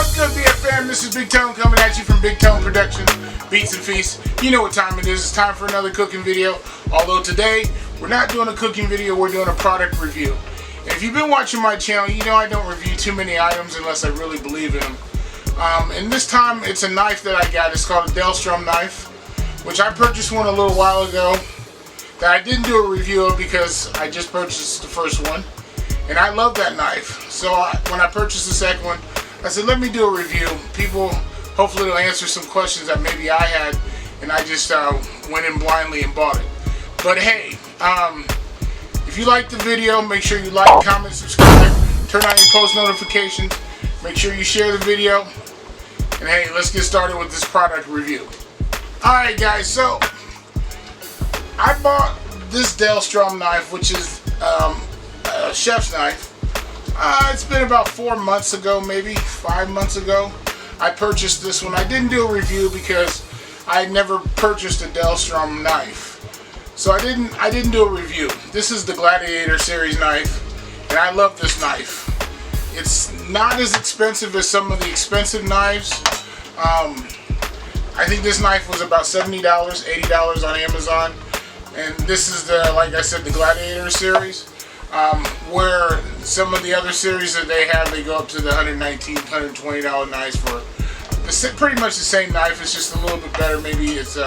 What's good, BFM? This is Bigtone coming at you from Bigtone Production, Beats and Feasts. You know what time it is. It's time for another cooking video. Although today, we're not doing a cooking video, we're doing a product review. And if you've been watching my channel, you know I don't review too many items unless I really believe in them. And this time, it's a knife that I got. It's called a Dalstrong knife, which I purchased one a little while ago that I didn't do a review of because I just purchased the first one. And I love that knife. So when I purchased the second one, I said, let me do a review. People, hopefully it'll answer some questions that maybe I had, and I just went in blindly and bought it. But hey, if you like the video, make sure you like, comment, subscribe, turn on your post notifications, make sure you share the video, and hey, let's get started with this product review. Alright guys, so I bought this Dalstrong knife, which is a chef's knife. It's been about 4 months ago, maybe 5 months ago. I purchased this one. I didn't do a review because I had never purchased a Dalstrong knife, so I didn't do a review. This is the Gladiator series knife, and I love this knife. It's not as expensive as some of the expensive knives. I think this knife was about $70, $80 on Amazon, and this is the, like I said, the Gladiator series. Where some of the other series that they have, they go up to the $119, $120 knives for pretty much the same knife. It's just a little bit better. Maybe it's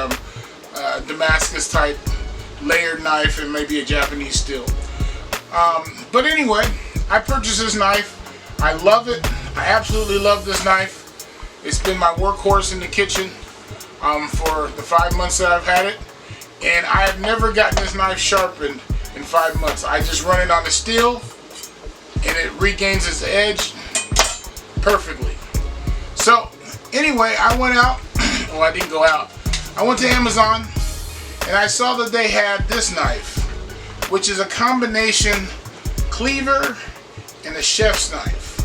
Damascus type layered knife and maybe a Japanese steel. But anyway, I purchased this knife. I love it. I absolutely love this knife. It's been my workhorse in the kitchen for the 5 months that I've had it, and I have never gotten this knife sharpened in 5 months. I just run it on the steel and it regains its edge perfectly. So anyway, I went out, well, I didn't go out, I went to Amazon and I saw that they had this knife, which is a combination cleaver and a chef's knife,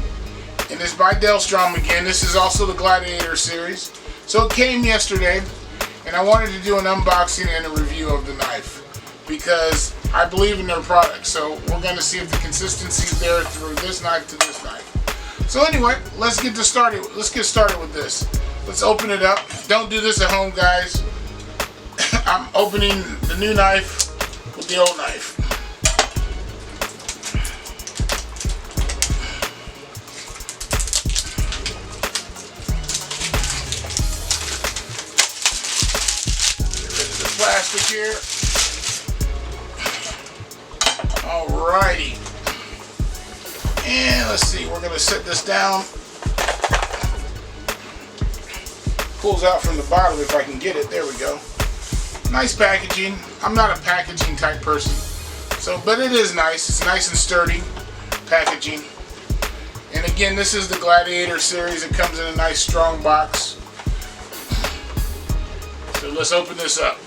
and it's by Dalstrong again. This is also the Gladiator series. So it came yesterday and I wanted to do an unboxing and a review of the knife because I believe in their product. So we're going to see if the consistency is there through this knife to this knife. So anyway, let's get started with this. Let's open it up. Don't do this at home, guys. I'm opening the new knife with the old knife. Get rid of the plastic here. Alrighty, and let's see, we're going to set this down. Pulls out from the bottom if I can get it. There we go. Nice packaging. I'm not a packaging type person, but it is nice. It's nice and sturdy packaging. And again, this is the Gladiator series. It comes in a nice strong box. So let's open this up.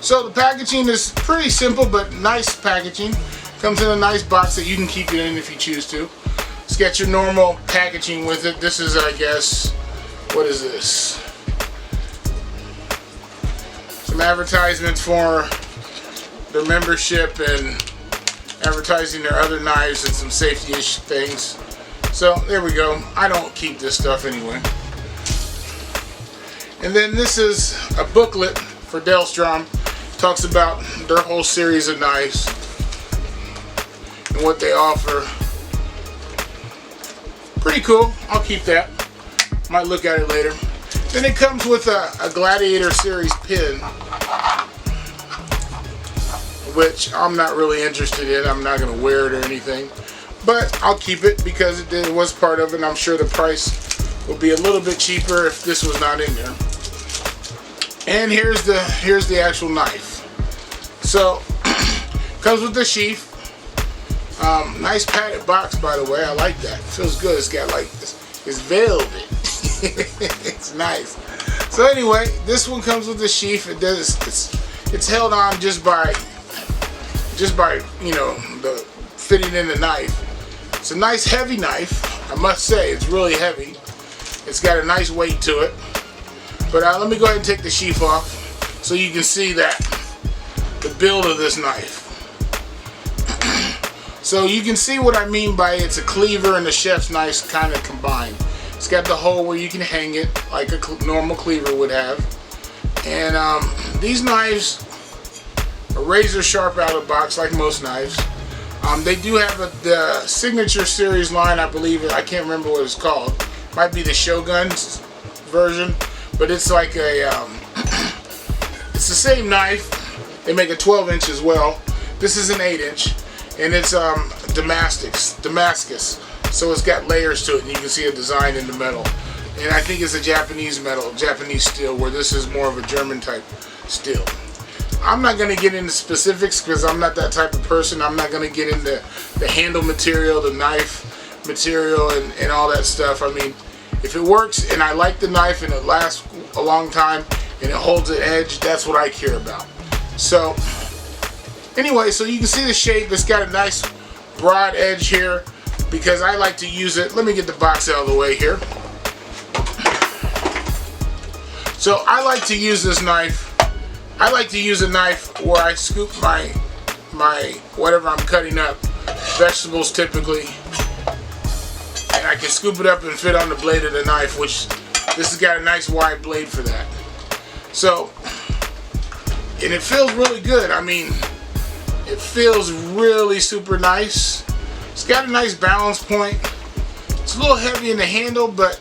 So the packaging is pretty simple but nice packaging. Comes in a nice box that you can keep it in if you choose to. It's got your normal packaging with it. This is, I guess, what is this? Some advertisements for their membership and advertising their other knives and some safety-ish things. So there we go. I don't keep this stuff anyway. And then this is a booklet for Dalstrong. Talks about their whole series of knives and what they offer. Pretty cool. I'll keep that. Might look at it later. Then it comes with a Gladiator series pin, which I'm not really interested in. I'm not going to wear it or anything, but I'll keep it because it was part of it, and I'm sure the price will be a little bit cheaper if this was not in there. And here's the actual knife. So comes with the sheath. Nice padded box, by the way. I like that. Feels good. It's got like it's velvet. It's nice. So anyway, this one comes with the sheath. It's held on just by you know, the fitting in the knife. It's a nice heavy knife. I must say, it's really heavy. It's got a nice weight to it. But let me go ahead and take the sheath off so you can see that the build of this knife. So you can see what I mean by it's a cleaver and a chef's knife kind of combined. It's got the hole where you can hang it like a normal cleaver would have. And these knives are razor sharp out of the box like most knives. They do have the Signature Series line, I believe. I can't remember what it's called. Might be the Shogun version, but it's like a it's the same knife. They make a 12-inch as well. This is an 8-inch, and it's Damascus. So it's got layers to it, and you can see a design in the metal. And I think it's a Japanese metal, Japanese steel, where this is more of a German type steel. I'm not going to get into specifics because I'm not that type of person. I'm not going to get into the handle material, the knife material, and all that stuff. I mean, if it works and I like the knife and it lasts a long time and it holds an edge, that's what I care about. So, anyway, so you can see the shape. It's got a nice broad edge here because I like to use it. Let me get the box out of the way here. So, I like to use this knife. I like to use a knife where I scoop my whatever I'm cutting up, vegetables typically, and I can scoop it up and fit on the blade of the knife, which this has got a nice wide blade for that. So, and it feels really good. I mean, it feels really super nice. It's got a nice balance point. It's a little heavy in the handle, but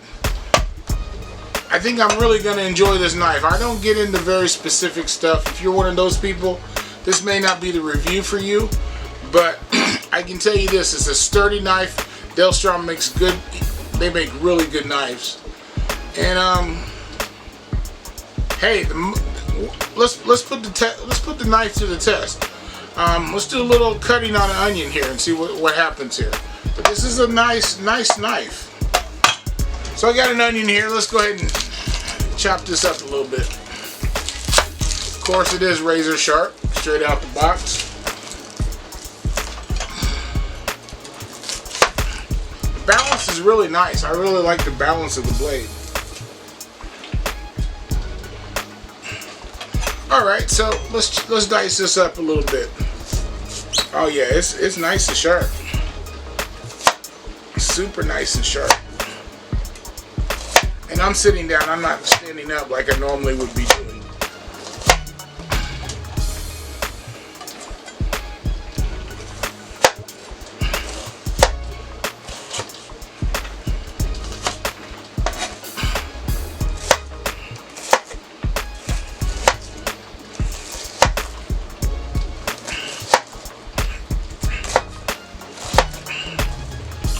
I think I'm really going to enjoy this knife. I don't get into very specific stuff. If you're one of those people, this may not be the review for you, but I can tell you this, it's a sturdy knife. Dalstrong makes good, they make really good knives. And hey, let's put the knife to the test. Let's do a little cutting on an onion here and see what happens here. But this is a nice knife. So I got an onion here. Let's go ahead and chop this up a little bit. Of course, it is razor sharp, straight out the box. The balance is really nice. I really like the balance of the blade. All right, so let's dice this up a little bit. Oh yeah, it's nice and sharp. Super nice and sharp. And I'm sitting down, I'm not standing up like I normally would be doing.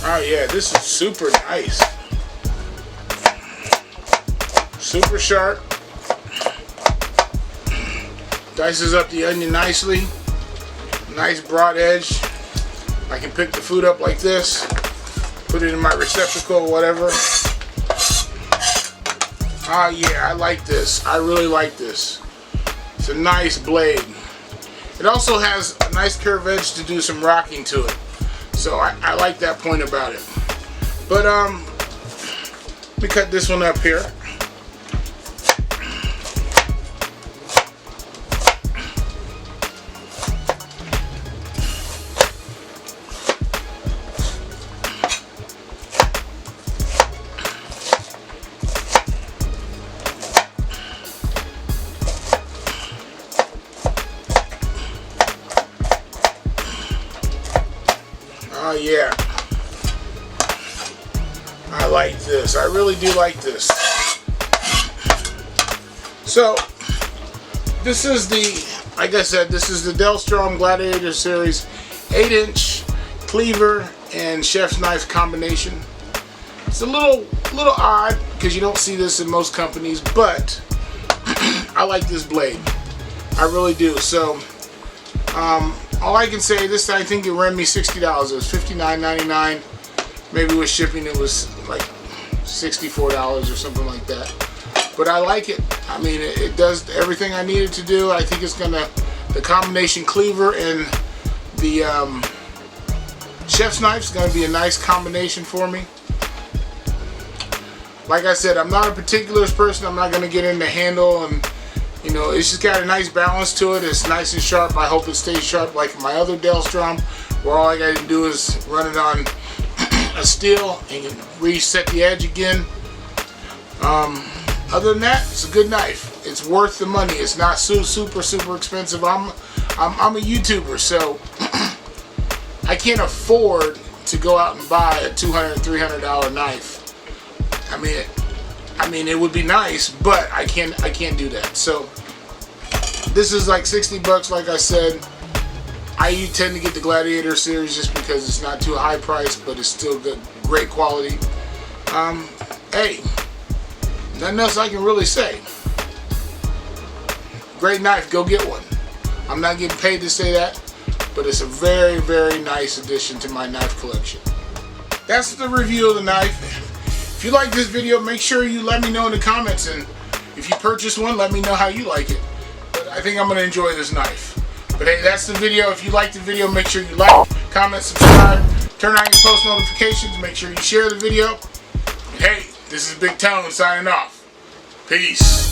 Oh yeah, this is super nice. Super sharp. Dices up the onion nicely. Nice broad edge. I can pick the food up like this. Put it in my receptacle or whatever. Ah yeah, I like this. I really like this. It's a nice blade. It also has a nice curved edge to do some rocking to it. So I like that point about it. But let me cut this one up here. Oh yeah, I like this. I really do like this. So this is the, like I said, this is the Dalstrong Gladiator series 8-inch cleaver and chef's knife combination. It's a little odd because you don't see this in most companies, but I like this blade. I really do. So all I can say, this I think it ran me $60. It was $59.99. Maybe with shipping it was like $64 or something like that. But I like it. I mean, it does everything I needed to do. I think it's gonna, the combination cleaver and the chef's knife is gonna be a nice combination for me. Like I said, I'm not a particulars person. I'm not gonna get into handle, and you know, it's just got a nice balance to it. It's nice and sharp. I hope it stays sharp like my other Dalstrong, where all I got to do is run it on a steel and reset the edge again. Other than that, it's a good knife. It's worth the money. It's not super expensive. I'm a YouTuber, so I can't afford to go out and buy a $200, $300 knife. I mean, it would be nice, but I can't do that. So this is like 60 bucks, like I said. I tend to get the Gladiator series just because it's not too high price, but it's still good, great quality. Hey, nothing else I can really say. Great knife, go get one. I'm not getting paid to say that, but it's a very nice addition to my knife collection. That's the review of the knife. If you like this video, make sure you let me know in the comments, and if you purchase one, let me know how you like it. But I think I'm going to enjoy this knife. But hey, that's the video. If you like the video, make sure you like, comment, subscribe, turn on your post notifications, make sure you share the video. And hey, this is Bigtone signing off. Peace.